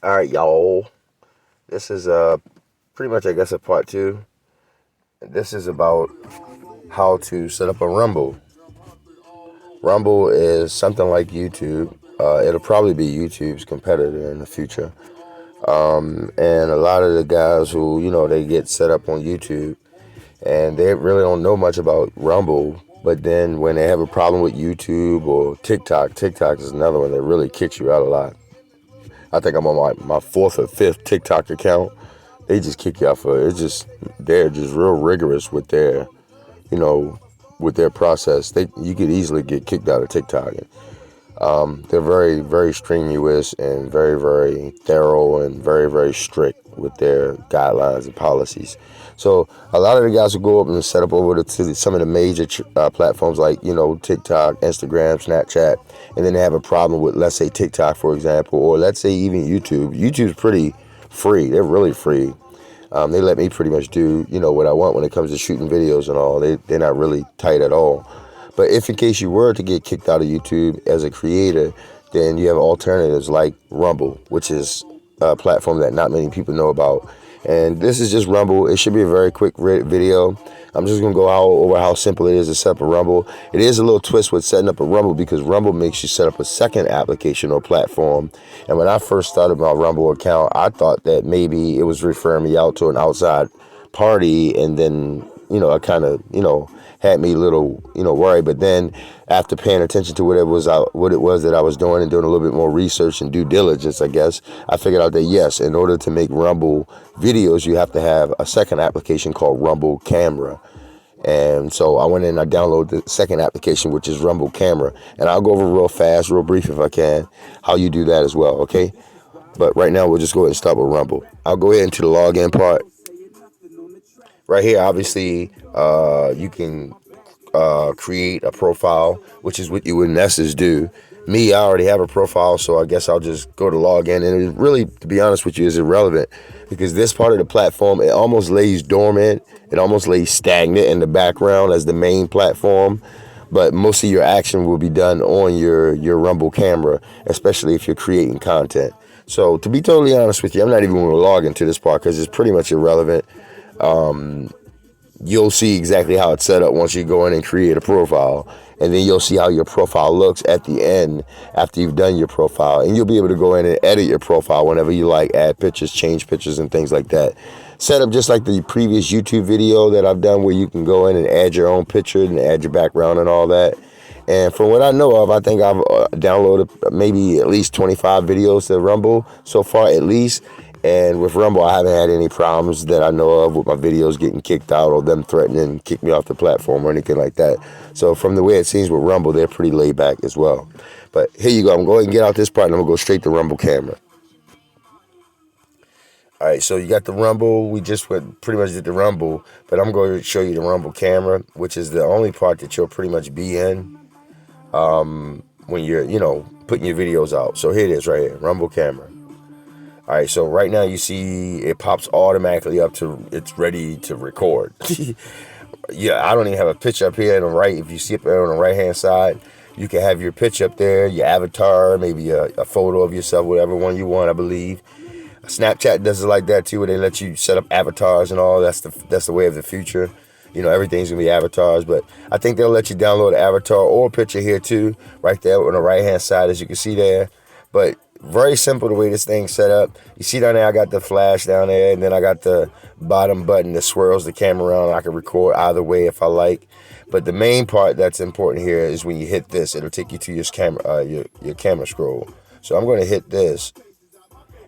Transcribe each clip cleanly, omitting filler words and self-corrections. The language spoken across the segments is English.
All right, y'all. This is pretty much, I guess, a part two. This is about how to set up a Rumble. Rumble is something like YouTube. It'll probably be YouTube's competitor in the future. And a lot of the guys who, they get set up on YouTube and they really don't know much about Rumble. But then when they have a problem with YouTube or TikTok is another one that really kicks you out a lot. I think I'm on my fourth or fifth TikTok account. They just kick you out for it. They're just real rigorous with their, you know, with their process. You could easily get kicked out of TikTok. They're very, very strenuous and very, very thorough and very, very strict with their guidelines and policies. So a lot of the guys will go up and set up over to some of the major platforms like, TikTok, Instagram, Snapchat, and then they have a problem with, let's say, TikTok, for example, or let's say even YouTube. YouTube's pretty free. They're really free. They let me pretty much do, what I want when it comes to shooting videos and all. They're not really tight at all. But if in case you were to get kicked out of YouTube as a creator, then you have alternatives like Rumble, which is a platform that not many people know about. And this is just Rumble. It should be a very quick video. I'm just going to go over how simple it is to set up a Rumble. It is a little twist with setting up a Rumble because Rumble makes you set up a second application or platform. And when I first started my Rumble account, I thought that maybe it was referring me out to an outside party, and then I kind of had me a little worried. But then after paying attention to what it was that I was doing and doing a little bit more research and due diligence, I guess I figured out that yes, in order to make Rumble videos, you have to have a second application called Rumble Camera. And so I went in and I downloaded the second application, which is Rumble Camera. And I'll go over real fast, real brief if I can, how you do that as well, okay? But right now we'll just go ahead and start with Rumble. I'll go ahead into the login part. Right here, obviously, you can create a profile, which is what you would in essence do. Me, I already have a profile, so I guess I'll just go to log in. And it really, to be honest with you, is irrelevant because this part of the platform, it almost lays dormant. It almost lays stagnant in the background as the main platform. But most of your action will be done on your Rumble camera, especially if you're creating content. So to be totally honest with you, I'm not even going to log into this part because it's pretty much irrelevant. You'll see exactly how it's set up once you go in and create a profile, and then you'll see how your profile looks at the end after you've done your profile, and you'll be able to go in and edit your profile whenever you like, add pictures, change pictures, and things like that. Set up just like the previous YouTube video that I've done where you can go in and add your own picture and add your background and all that. And from what I know of, I think I've downloaded maybe at least 25 videos to Rumble so far, at least. And with Rumble, I haven't had any problems that I know of with my videos getting kicked out or them threatening to kick me off the platform or anything like that. So from the way it seems with Rumble, they're pretty laid back as well. But here you go. I'm going to get out this part and I'm going to go straight to Rumble camera. All right, so you got the Rumble. We just pretty much did the Rumble, but I'm going to show you the Rumble camera, which is the only part that you'll pretty much be in when you're, putting your videos out. So here it is right here, Rumble camera. All right, so right now you see it pops automatically up to it's ready to record. Yeah, I don't even have a picture up here on the right. If you see up there on the right-hand side, you can have your picture up there, your avatar, maybe a photo of yourself, whatever one you want, I believe. Snapchat does it like that too, where they let you set up avatars and all. That's the way of the future. Everything's gonna be avatars, but I think they'll let you download an avatar or a picture here too, right there on the right-hand side, as you can see there. But very simple the way this thing's set up. You see down there, I got the flash down there, and then I got the bottom button that swirls the camera around. I can record either way if I like. But the main part that's important here is when you hit this, it'll take you to your camera scroll. So I'm going to hit this,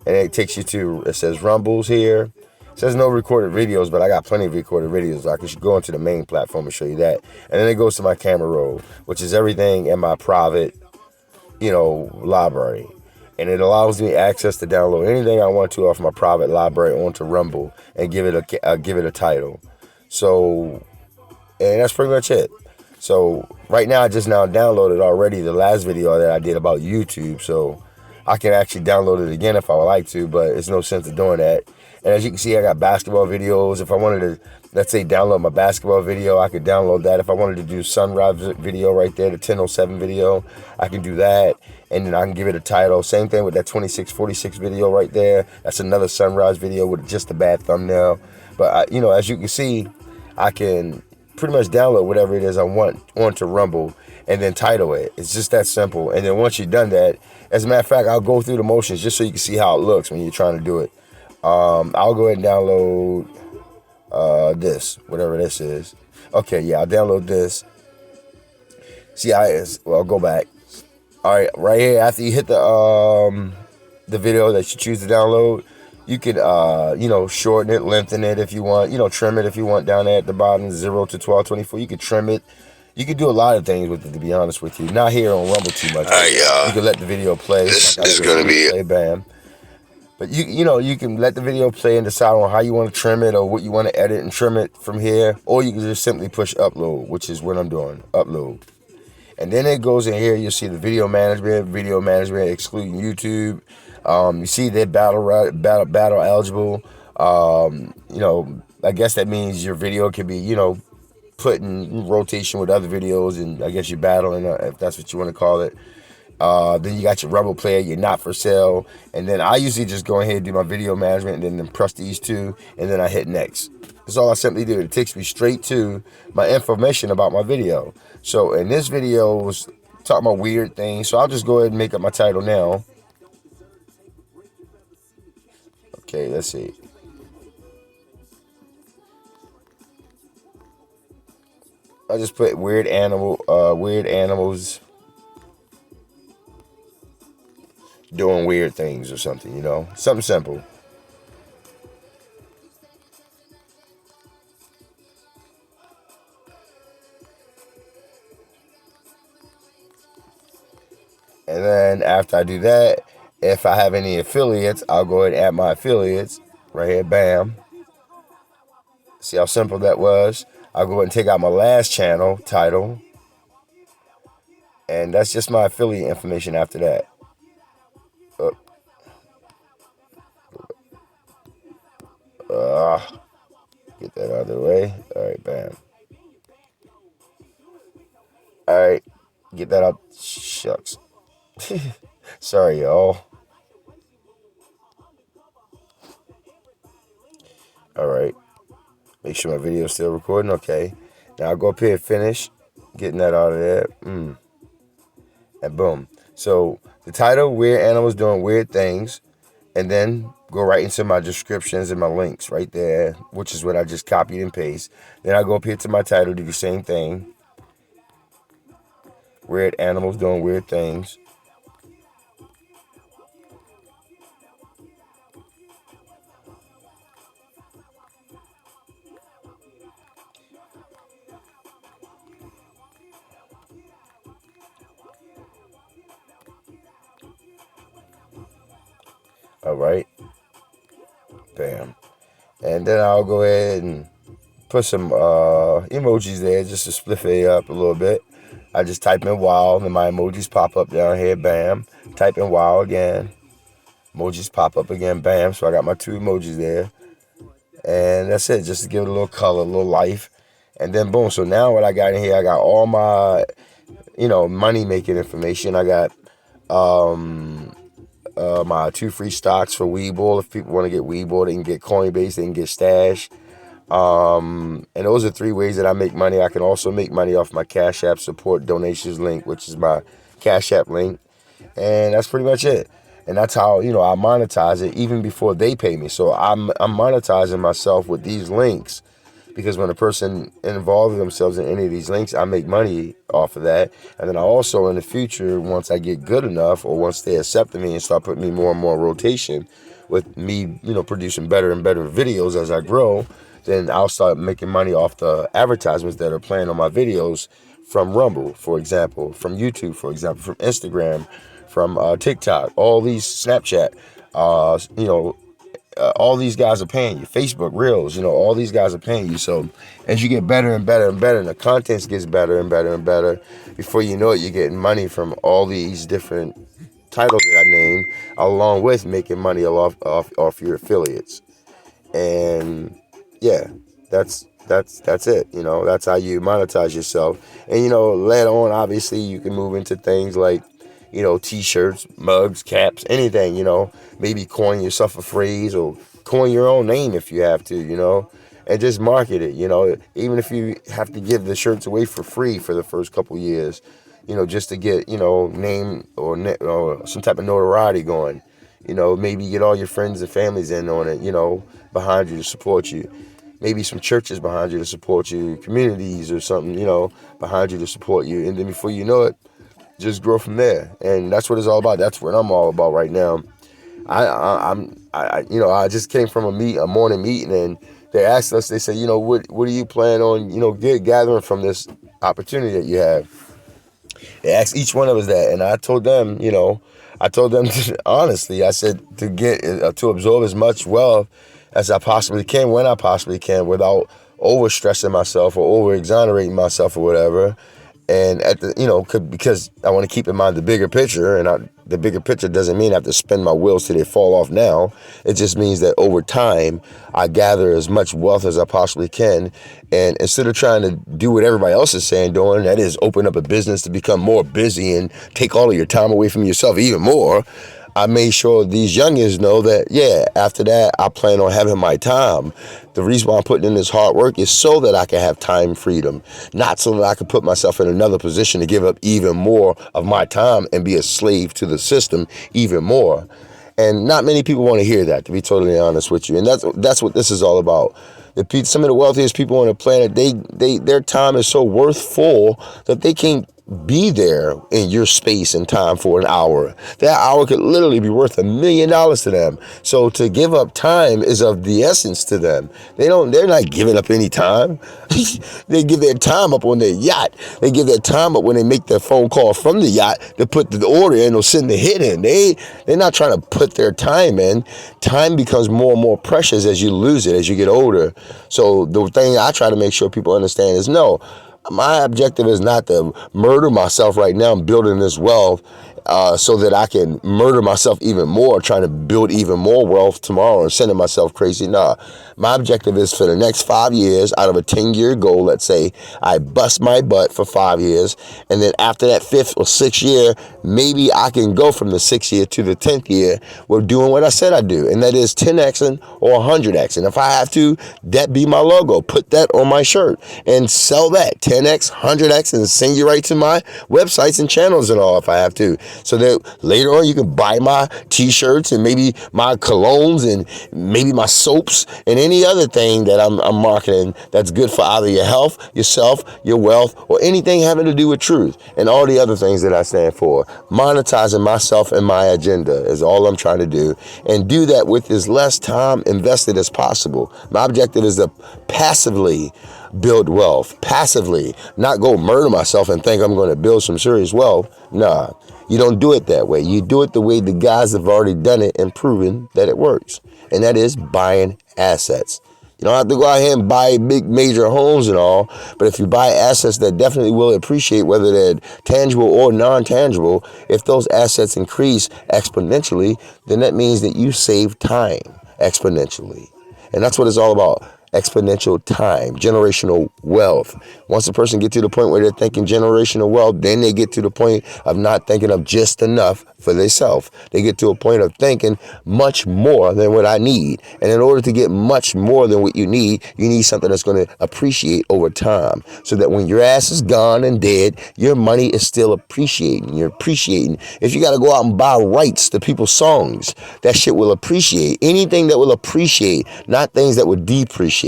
and it takes you to, it says Rumbles here. It says no recorded videos, but I got plenty of recorded videos. I can go into the main platform and show you that. And then it goes to my camera roll, which is everything in my private, library. And it allows me access to download anything I want to off my private library onto Rumble and give it a title. So, and that's pretty much it. So right now I just now downloaded already the last video that I did about YouTube. So I can actually download it again if I would like to, but it's no sense of doing that. And as you can see, I got basketball videos. If I wanted to, let's say, download my basketball video, I could download that. If I wanted to do sunrise video right there, the 10:07 video, I can do that. And then I can give it a title. Same thing with that 26:46 video right there. That's another sunrise video with just a bad thumbnail. But, as you can see, I can pretty much download whatever it is I want onto Rumble and then title it. It's just that simple. And then once you've done that, as a matter of fact, I'll go through the motions just so you can see how it looks when you're trying to do it. I'll go ahead and download this, whatever this is. Okay, yeah, I'll download this. See, I'll go back. All right, right here, after you hit the video that you choose to download, you could, shorten it, lengthen it if you want, trim it if you want down there at the bottom, 0 to 1224. You could trim it. You could do a lot of things with it, to be honest with you. Not here on Rumble too much. You can let the video play. This is going to be play, bam. But you can let the video play and decide on how you want to trim it or what you want to edit and trim it from here. Or you can just simply push upload, which is what I'm doing, upload. And then it goes in here, you'll see the video management excluding YouTube. You see they're battle eligible. I guess that means your video can be, put in rotation with other videos, and I guess you're battling, if that's what you want to call it. Then you got your Rumble player, you're not for sale. And then I usually just go ahead and do my video management and then press these two, and then I hit next. That's all I simply do. It takes me straight to my information about my video. So in this video was talking about weird things. So I'll just go ahead and make up my title now. Okay, let's see. I just put weird animals doing weird things or something, something simple. And then after I do that, if I have any affiliates, I'll go ahead and add my affiliates right here, bam. See how simple that was? I'll go ahead and take out my last channel title, and that's just my affiliate information after that. Get that out of the way. All right, bam. All right, get that out. Shucks. Sorry, y'all. All right. Make sure my video is still recording. Okay. Now I'll go up here and finish getting that out of there. And boom. So the title, Weird Animals Doing Weird Things. And then go right into my descriptions and my links right there, which is what I just copied and paste. Then I go up here to my title, do the same thing. Weird Animals Doing Weird Things. All right. Bam. And then I'll go ahead and put some emojis there just to split it up a little bit. I just type in wow, and my emojis pop up down here. Bam. Type in wow again. Emojis pop up again. Bam. So I got my two emojis there. And that's it. Just to give it a little color, a little life. And then boom. So now what I got in here, I got all my, money making information. I got my 2 free stocks for Webull. If people want to get Webull, they can get Coinbase, they can get Stash. And those are 3 ways that I make money. I can also make money off my Cash App support donations link, which is my Cash App link. And that's pretty much it. And that's how, I monetize it even before they pay me. So I'm monetizing myself with these links, because when a person involves themselves in any of these links, I make money off of that. And then I also, in the future, once I get good enough, or once they accept me and start putting me more and more rotation with me, producing better and better videos as I grow, then I'll start making money off the advertisements that are playing on my videos from Rumble, for example, from YouTube, for example, from Instagram, from TikTok, all these Snapchat, all these guys are paying you. Facebook Reels, all these guys are paying you. So as you get better and better and better, and the content gets better and better and better, before you know it, you're getting money from all these different titles that I named, along with making money off your affiliates. And yeah, that's it. That's how you monetize yourself. And later on, obviously, you can move into things like t-shirts, mugs, caps, anything. Maybe coin yourself a phrase or coin your own name if you have to. And just market it. Even if you have to give the shirts away for free for the first couple years, just to get name or some type of notoriety going. Maybe get all your friends and families in on it, behind you to support you. Maybe some churches behind you to support you, communities or something, behind you to support you. And then before you know it, just grow from there. And that's what it's all about. That's what I'm all about right now. I just came from a morning meeting, and they asked us, they said, what do you plan on, gathering from this opportunity that you have? They asked each one of us that, and I told them, honestly, I said to absorb as much wealth as I possibly can when I possibly can without overstressing myself or over exonerating myself or whatever. And because I want to keep in mind the bigger picture, and the bigger picture doesn't mean I have to spend my wills till they fall off now. It just means that over time, I gather as much wealth as I possibly can. And instead of trying to do what everybody else is saying, doing, that is open up a business to become more busy and take all of your time away from yourself even more, I made sure these youngins know that, after that, I plan on having my time. The reason why I'm putting in this hard work is so that I can have time freedom, not so that I can put myself in another position to give up even more of my time and be a slave to the system even more. And not many people want to hear that, to be totally honest with you. And that's what this is all about. Some of the wealthiest people on the planet, their time is so worthful that they can't be there in your space and time for an hour. That hour could literally be worth $1 million to them. So to give up time is of the essence to them. They're not giving up any time. They give their time up on their yacht. They give their time up when they make their phone call from the yacht to put the order in or send the hit in. They're not trying to put their time in. Time becomes more and more precious as you lose it, as you get older. So the thing I try to make sure people understand is no, my objective is not to murder myself right now and building this wealth so that I can murder myself even more, trying to build even more wealth tomorrow and sending myself crazy. Nah, my objective is for the next 5 years, out of a 10-year goal, let's say, I bust my butt for 5 years. And then after that 5th or 6th year, maybe I can go from the 6th year to the 10th year with doing what I said I do. And that is 10Xing or 100X. And if I have to, that be my logo. Put that on my shirt and sell that 10X, 100X, and send you right to my websites and channels and all if I have to. So that later on you can buy my t-shirts and maybe my colognes and maybe my soaps and any other thing that I'm marketing that's good for either your health, yourself, your wealth, or anything having to do with truth and all the other things that I stand for. Monetizing myself and my agenda is all I'm trying to do, and do that with as less time invested as possible. My objective is to passively build wealth, passively, not go murder myself and think I'm going to build some serious wealth. Nah, you don't do it that way. You do it the way the guys have already done it and proven that it works. And that is buying assets. You don't have to go out here and buy big major homes and all, but if you buy assets that definitely will appreciate, whether they're tangible or non-tangible, if those assets increase exponentially, then that means that you save time exponentially. And that's what it's all about. Exponential time, generational wealth. Once a person gets to the point where they're thinking generational wealth, then they get to the point of not thinking of just enough for themselves. They get to a point of thinking much more than what I need. And in order to get much more than what you need something that's going to appreciate over time. So that when your ass is gone and dead, your money is still appreciating. You're appreciating. If you got to go out and buy rights to people's songs, that shit will appreciate. Anything that will appreciate, not things that would depreciate,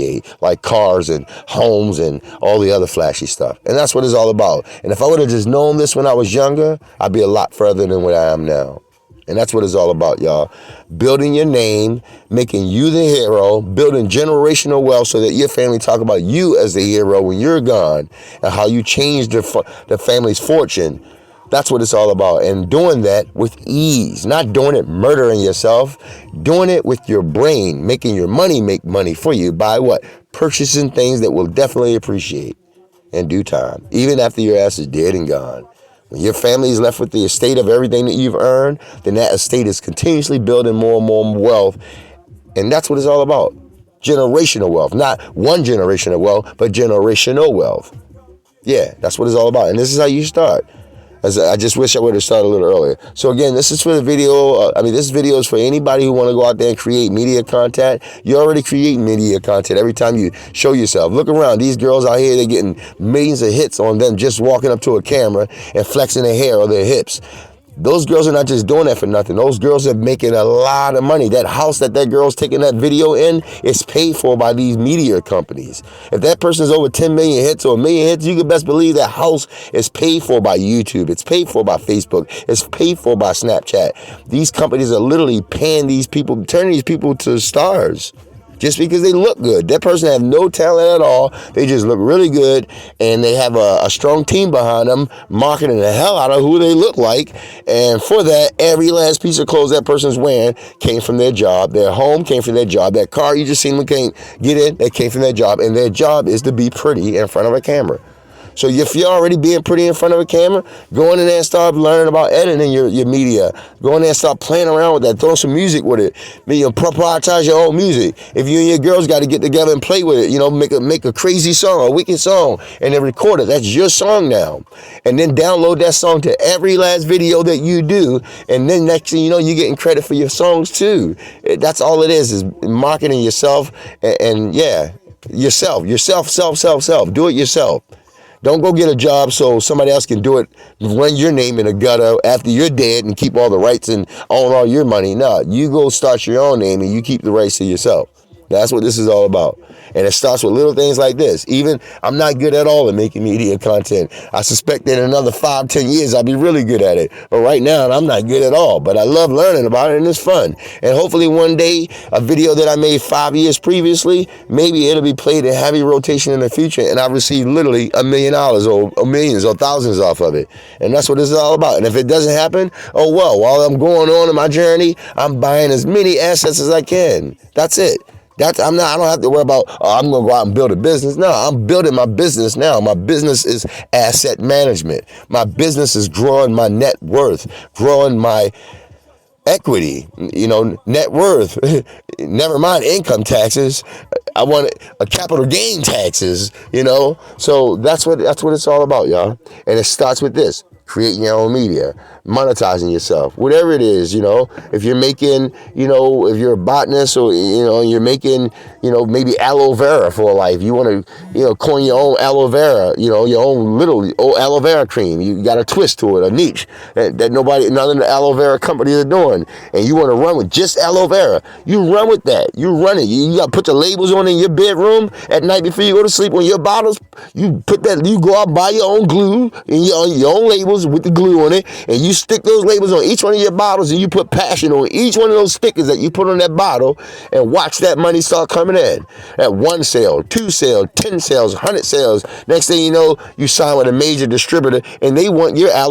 like cars and homes and all the other flashy stuff. And that's what it's all about. And if I would have just known this when I was younger, I'd be a lot further than what I am now. And that's what it's all about, y'all. Building your name, making you the hero, building generational wealth so that your family talk about you as the hero when you're gone, and how you changed the family's fortune. That's what it's all about. And doing that with ease, not doing it murdering yourself, doing it with your brain, making your money make money for you by what? Purchasing things that will definitely appreciate in due time, even after your ass is dead and gone. When your family is left with the estate of everything that you've earned, then that estate is continuously building more and more wealth. And that's what it's all about. Generational wealth. Not one generation of wealth, but generational wealth. Yeah, that's what it's all about. And this is how you start. I just wish I would have started a little earlier. So again, this is for the video. This video is for anybody who want to go out there and create media content. You already create media content every time you show yourself. Look around. These girls out here, they're getting millions of hits on them just walking up to a camera and flexing their hair or their hips. Those girls are not just doing that for nothing. Those girls are making a lot of money. That house that girl's taking that video in is paid for by these media companies. If that person's over 10 million hits or a million hits, you can best believe that house is paid for by YouTube. It's paid for by Facebook. It's paid for by Snapchat. These companies are literally paying these people, turning these people to stars. Just because they look good. That person has no talent at all. They just look really good, and they have a strong team behind them, marketing the hell out of who they look like. And for that, every last piece of clothes that person's wearing came from their job. Their home came from their job. That car you just seen them can't get in, that came from their job. And their job is to be pretty in front of a camera. So if you're already being pretty in front of a camera, go in there and start learning about editing your media. Go in there and start playing around with that. Throw some music with it. Proprietize your own music. If you and your girls got to get together and play with it, make a crazy song, a wicked song, and then record it. That's your song now. And then download that song to every last video that you do. And then next thing you know, you're getting credit for your songs too. That's all it is marketing yourself and yourself. Do it yourself. Don't go get a job so somebody else can do it, run your name in a gutter after you're dead and keep all the rights and own all your money. No, you go start your own name and you keep the rights to yourself. That's what this is all about. And it starts with little things like this. Even I'm not good at all at making media content. I suspect that in another 5-10 years, I'll be really good at it. But right now, I'm not good at all. But I love learning about it, and it's fun. And hopefully one day, a video that I made 5 years previously, maybe it'll be played in heavy rotation in the future, and I'll receive literally $1 million or millions or thousands off of it. And that's what this is all about. And if it doesn't happen, oh well, while I'm going on in my journey, I'm buying as many assets as I can. That's it. I don't have to worry about, I'm going to go out and build a business. No, I'm building my business now. My business is asset management. My business is growing my net worth, growing my equity, net worth. Never mind income taxes. I want a capital gain taxes, So that's what it's all about, y'all. And it starts with this. Creating your own media, monetizing yourself, whatever it is, if you're making, if you're a botanist or, you're making, maybe aloe vera for life. You want to, coin your own aloe vera, your own little aloe vera cream. You got a twist to it, a niche that none of the aloe vera companies are doing. And you want to run with just aloe vera. You run with that. You run it. You got to put the labels on in your bedroom at night before you go to sleep on your bottles. You go out, buy your own glue and your own labels with the glue on it, and you stick those labels on each one of your bottles, and you put passion on each one of those stickers that you put on that bottle, and watch that money start coming in. At 1 sale, 2 sales, 10 sales, 100 sales. Next thing you know, you sign with a major distributor, and they want your aloe